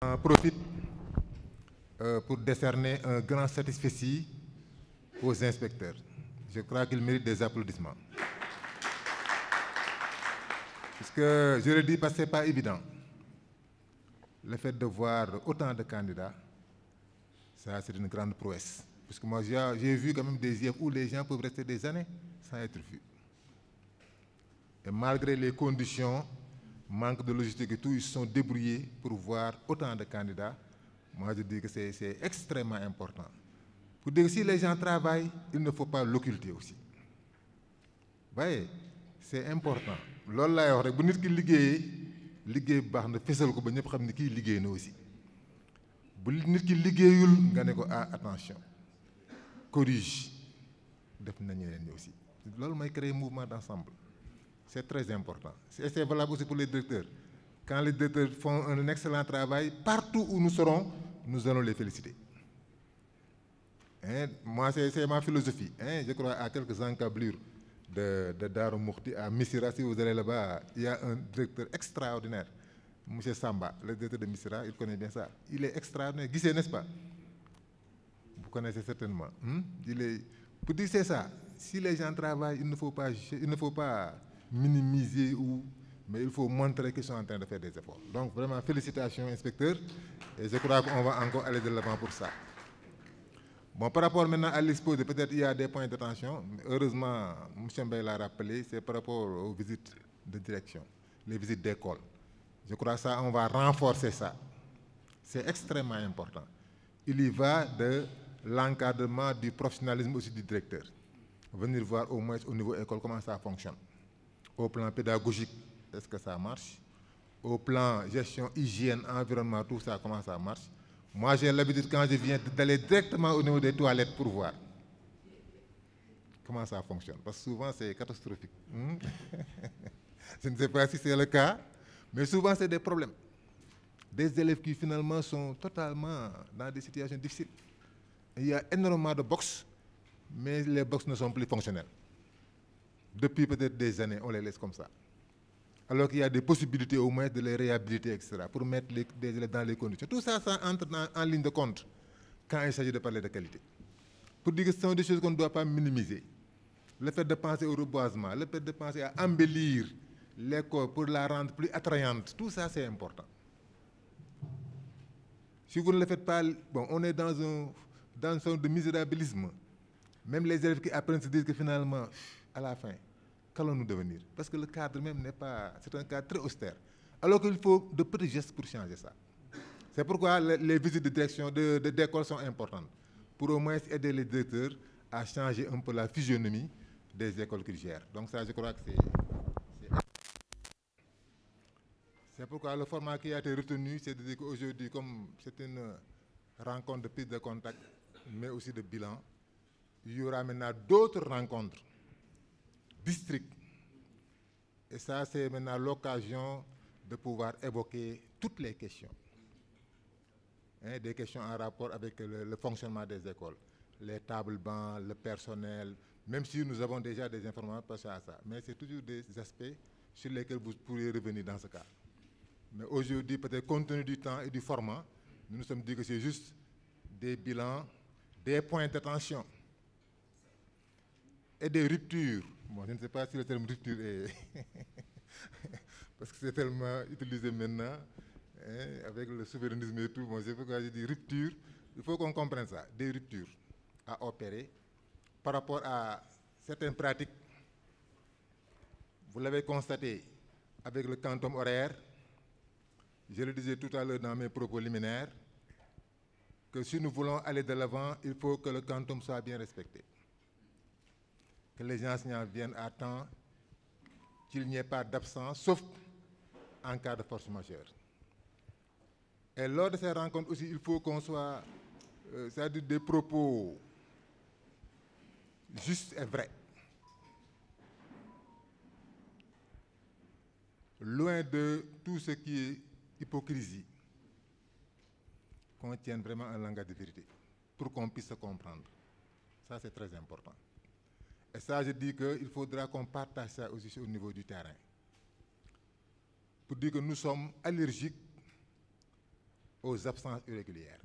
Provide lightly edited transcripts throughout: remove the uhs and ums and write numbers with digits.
J'en profite pour décerner un grand satisfecit aux inspecteurs. Je crois qu'ils méritent des applaudissements. Puisque, je le dis parce que ce n'est pas évident. Le fait de voir autant de candidats, ça c'est une grande prouesse. Parce que moi j'ai vu quand même des IEF où les gens peuvent rester des années sans être vus. Et malgré les conditions, manque de logistique et tout, ils se sont débrouillés pour voir autant de candidats. Moi je dis que c'est extrêmement important. Pour dire que si les gens travaillent, il ne faut pas l'occulter aussi. Vous voyez, c'est important. Loolu laay wax rek bu nit ki liggéey bu baax na fésal ko ba ñëpp xam ne kii liggéey na aussi bu nit ki liggéeyul nga ne ko attention corrige def na ñeneen ñi aussi loolu mooy créer mouvement d'ensemble c'est très important c'est valable aussi pour les directeurs quand les directeurs font un excellent travail partout où nous serons nous allons les féliciter. Moi c'est ma philosophie. Je crois à quelques encablures de Darou Mouhty à Missira, si vous allez là-bas, il y a un directeur extraordinaire, M. Samba, le directeur de Missira, il connaît bien ça. Il est extraordinaire. Guissé, n'est-ce pas? Vous connaissez certainement. Pour dire c'est ça, si les gens travaillent, il ne faut pas minimiser, mais il faut montrer qu'ils sont en train de faire des efforts. Donc vraiment, félicitations, inspecteur, et je crois qu'on va encore aller de l'avant pour ça. Bon, par rapport maintenant à l'exposé, peut-être il y a des points d'attention. Heureusement, M. Mbaye l'a rappelé, c'est par rapport aux visites de direction, les visites d'école. Je crois que ça, on va renforcer ça. C'est extrêmement important. Il y va de l'encadrement du professionnalisme aussi du directeur. Venir voir au moins au niveau école comment ça fonctionne. Au plan pédagogique, est-ce que ça marche? Au plan gestion, hygiène, environnement, tout ça, comment ça marche? Moi, j'ai l'habitude, quand je viens, d'aller directement au niveau des toilettes pour voir comment ça fonctionne. Parce que souvent, c'est catastrophique. Je ne sais pas si c'est le cas, mais souvent, c'est des problèmes. Des élèves qui, finalement, sont totalement dans des situations difficiles. Il y a énormément de box, mais les box ne sont plus fonctionnels. Depuis peut-être des années, on les laisse comme ça. Alors qu'il y a des possibilités au moins de les réhabiliter, etc., pour mettre les élèves dans les conditions. Tout ça, ça entre en ligne de compte quand il s'agit de parler de qualité. Pour dire que ce sont des choses qu'on ne doit pas minimiser. Le fait de penser au reboisement, le fait de penser à embellir l'école pour la rendre plus attrayante, tout ça, c'est important. Si vous ne le faites pas, bon, on est dans une sorte de misérabilisme. Même les élèves qui apprennent se disent que finalement, à la fin, qu'allons-nous devenir? Parce que le cadre même n'est pas... C'est un cadre très austère. Alors qu'il faut de petits gestes pour changer ça. C'est pourquoi les visites de direction d'école sont importantes. Pour au moins aider les directeurs à changer un peu la physionomie des écoles qu'ils gèrent. Donc ça, je crois que c'est pourquoi le format qui a été retenu, c'est de dire qu'aujourd'hui, comme c'est une rencontre de prise de contact, mais aussi de bilan, il y aura maintenant d'autres rencontres district. Et ça, c'est maintenant l'occasion de pouvoir évoquer toutes les questions. Des questions en rapport avec le fonctionnement des écoles, les tables bancs, le personnel, même si nous avons déjà des informations par rapport à ça. Mais c'est toujours des aspects sur lesquels vous pourrez revenir dans ce cas. Mais aujourd'hui, peut-être compte tenu du temps et du format, nous nous sommes dit que c'est juste des bilans, des points d'attention et des ruptures. Bon, je ne sais pas si le terme rupture est... parce que c'est tellement utilisé maintenant, avec le souverainisme et tout. Bon, c'est pourquoi je dis rupture. Il faut qu'on comprenne ça. Des ruptures à opérer par rapport à certaines pratiques. Vous l'avez constaté avec le quantum horaire. Je le disais tout à l'heure dans mes propos liminaires, que si nous voulons aller de l'avant, il faut que le quantum soit bien respecté. Que les enseignants viennent à temps, qu'il n'y ait pas d'absence, sauf en cas de force majeure. Et lors de ces rencontres aussi, il faut qu'on soit, c'est-à-dire des propos justes et vrais. Loin de tout ce qui est hypocrisie, qu'on tienne vraiment un langage de vérité, pour qu'on puisse se comprendre. Ça, c'est très important. Et ça, je dis qu'il faudra qu'on partage ça aussi au niveau du terrain. Pour dire que nous sommes allergiques aux absences irrégulières,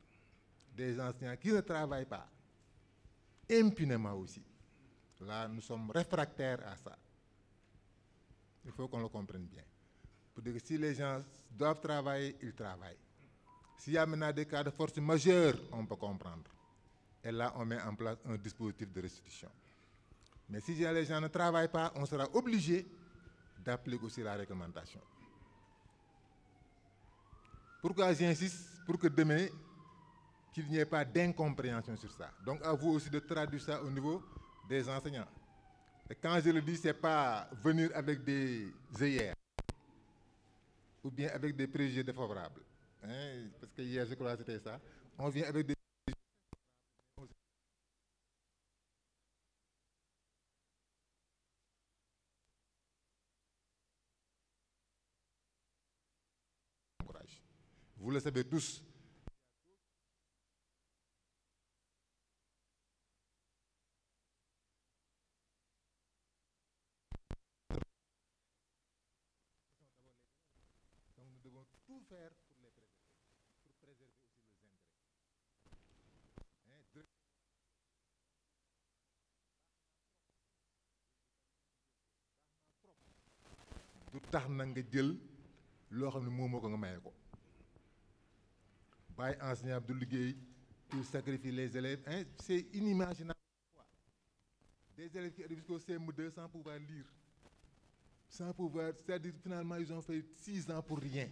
des enseignants qui ne travaillent pas, impunément aussi. Là, nous sommes réfractaires à ça. Il faut qu'on le comprenne bien. Pour dire que si les gens doivent travailler, ils travaillent. S'il y a maintenant des cas de force majeure, on peut comprendre. Et là, on met en place un dispositif de restitution. Mais si les gens ne travaillent pas, on sera obligé d'appliquer aussi la réglementation. Pourquoi j'insiste? Pour que demain, qu'il n'y ait pas d'incompréhension sur ça. Donc à vous aussi de traduire ça au niveau des enseignants. Et quand je le dis, ce n'est pas venir avec des œillères ou bien avec des préjugés défavorables. Hein? Parce que hier, je crois que c'était ça. On vient avec des courage. Vous le savez tous. Donc nous devons tout faire pour les préserver, pour préserver aussi les intérêts. Hein? Du tax na nga jël loo xam ne moomoo ko nga maye ko bàyyi enseignant du liggéey il sacrifie les élèves hein? C'est inimaginable. Des élèves qui arrivent jusqu'au CM2 sans pouvoir lire, sans pouvoir, c'est-à-dire finalement ils ont fait 6 ans pour rien.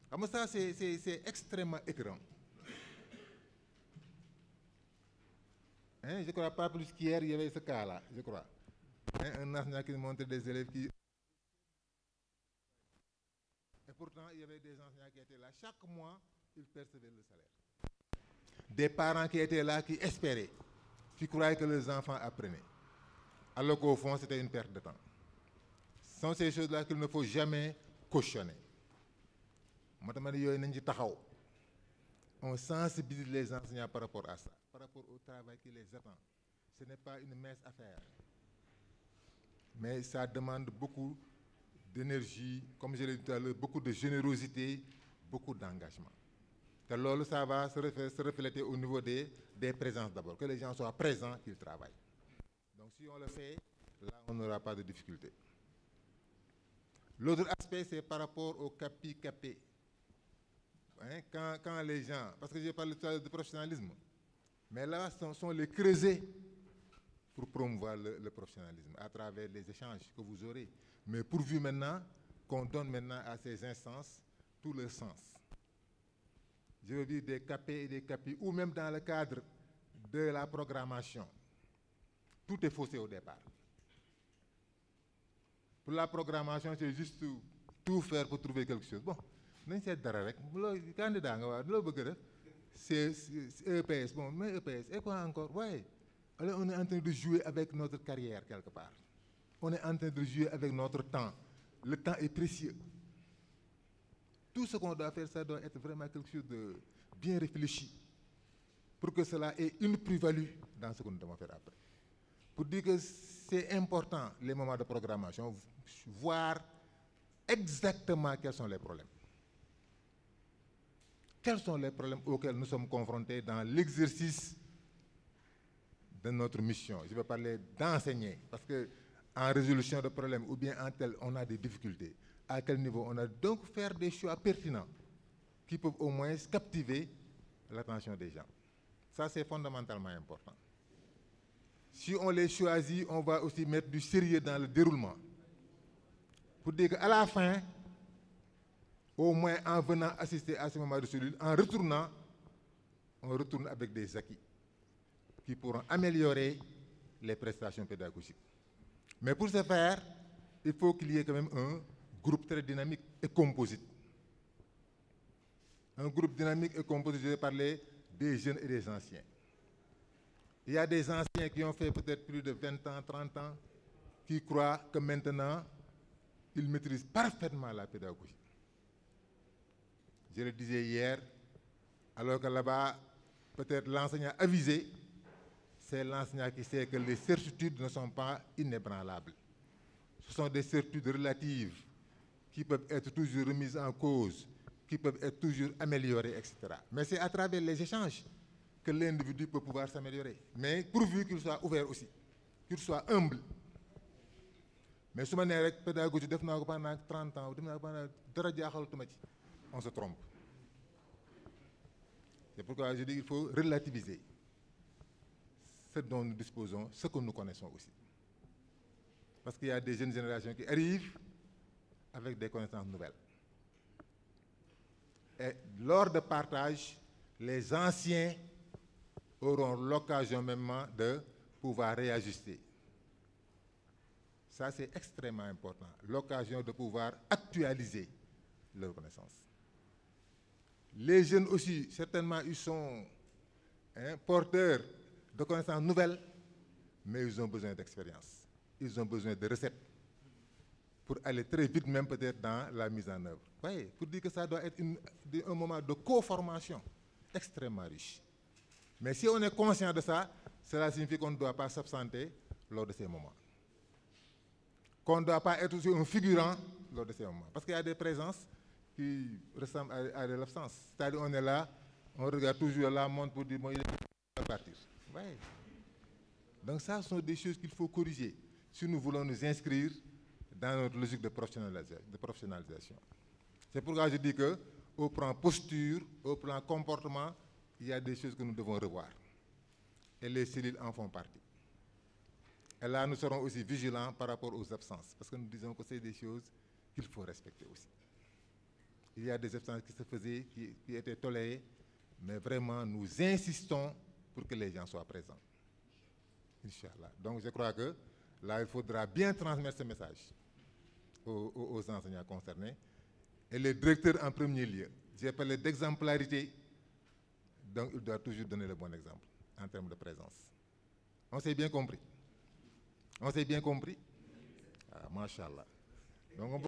Alors ça c'est extrêmement écœurant. Hein? Je crois pas plus qu'hier il y avait ce cas-là, je crois. Hein? Un enseignant qui montrait des élèves qui... Et pourtant il y avait des enseignants qui étaient là. Chaque mois, ils percevaient le salaire. Des parents qui étaient là, qui espéraient, qui croyaient que leurs enfants apprenaient. Alors qu'au fond, c'était une perte de temps. Ce sont ces choses-là qu'il ne faut jamais cautionner. On sensibilise les enseignants par rapport à ça, par rapport au travail qui les attend. Ce n'est pas une mince affaire. Mais ça demande beaucoup d'énergie, comme je l'ai dit tout à l'heure, beaucoup de générosité, beaucoup d'engagement. Alors ça va se refléter au niveau des présences d'abord, que les gens soient présents, qu'ils travaillent. Donc si on le fait, là on n'aura pas de difficulté. L'autre aspect, c'est par rapport au CAPI-CAPé. Hein, quand les gens, parce que j'ai parlé tout à l'heure de professionnalisme, mais là, ce sont les creusets pour promouvoir le professionnalisme à travers les échanges que vous aurez. Mais pourvu maintenant qu'on donne maintenant à ces instances tout leur sens. Je veux dire des CAPé et des CAPI, ou même dans le cadre de la programmation. Tout est faussé au départ. Pour la programmation, c'est juste tout faire pour trouver quelque chose. Bon, candidat, c'est EPS. Bon, mais EPS, et quoi encore? Ouais. Alors on est en train de jouer avec notre carrière quelque part. On est en train de jouer avec notre temps. Le temps est précieux. Tout ce qu'on doit faire, ça doit être vraiment quelque chose de bien réfléchi pour que cela ait une plus-value dans ce que nous devons faire après. Pour dire que c'est important, les moments de programmation, voir exactement quels sont les problèmes. Quels sont les problèmes auxquels nous sommes confrontés dans l'exercice de notre mission? Je vais parler d'enseigner, parce qu'en résolution de problèmes ou bien en tel, on a des difficultés. À quel niveau? On a donc faire des choix pertinents qui peuvent au moins captiver l'attention des gens. Ça, c'est fondamentalement important. Si on les choisit, on va aussi mettre du sérieux dans le déroulement. Pour dire qu'à la fin, au moins en venant assister à ce moment de cellule, en retournant, on retourne avec des acquis qui pourront améliorer les prestations pédagogiques. Mais pour ce faire, il faut qu'il y ait quand même un groupe très dynamique et composite. Un groupe dynamique et composite, je vais parler des jeunes et des anciens. Il y a des anciens qui ont fait peut-être plus de 20 ans, 30 ans, qui croient que maintenant, ils maîtrisent parfaitement la pédagogie. Je le disais hier, alors que là-bas, peut-être l'enseignant avisé, c'est l'enseignant qui sait que les certitudes ne sont pas inébranlables. Ce sont des certitudes relatives qui peuvent être toujours remises en cause, qui peuvent être toujours améliorés, etc. Mais c'est à travers les échanges que l'individu peut pouvoir s'améliorer. Mais pourvu qu'il soit ouvert aussi, qu'il soit humble. Mais su ma nee rek pédagogie def naa ko pendant 30 ans def naa ko pendant dara jaaxalatuma ci, on se trompe. C'est pourquoi je dis qu'il faut relativiser ce dont nous disposons, ce que nous connaissons aussi. Parce qu'il y a des jeunes générations qui arrivent avec des connaissances nouvelles. Et lors de partage, les anciens auront l'occasion même de pouvoir réajuster. Ça, c'est extrêmement important. L'occasion de pouvoir actualiser leurs connaissances. Les jeunes aussi, certainement, ils sont porteurs de connaissances nouvelles, mais ils ont besoin d'expérience. Ils ont besoin de recettes pour aller très vite, même peut-être dans la mise en œuvre. Vous voyez, pour dire que ça doit être un moment de co-formation extrêmement riche. Mais si on est conscient de ça, cela signifie qu'on ne doit pas s'absenter lors de ces moments. Qu'on ne doit pas être aussi un figurant lors de ces moments. Parce qu'il y a des présences qui ressemblent à de l'absence. C'est-à-dire on est là, on regarde toujours la montre pour dire, bon, il est partir. Ouais. Donc ça, ce sont des choses qu'il faut corriger si nous voulons nous inscrire dans notre logique de professionnalisation. C'est pourquoi je dis qu'au plan posture, au plan comportement, il y a des choses que nous devons revoir. Et les cellules en font partie. Et là, nous serons aussi vigilants par rapport aux absences, parce que nous disons que c'est des choses qu'il faut respecter aussi. Il y a des absences qui se faisaient, qui étaient tolérées, mais vraiment, nous insistons pour que les gens soient présents. Inch'Allah. Donc, je crois que là, il faudra bien transmettre ce message aux enseignants concernés et les directeurs en premier lieu. J'ai parlé d'exemplarité, donc il doit toujours donner le bon exemple en termes de présence. On s'est bien compris. On s'est bien compris? Ah, Masha'Allah. Donc,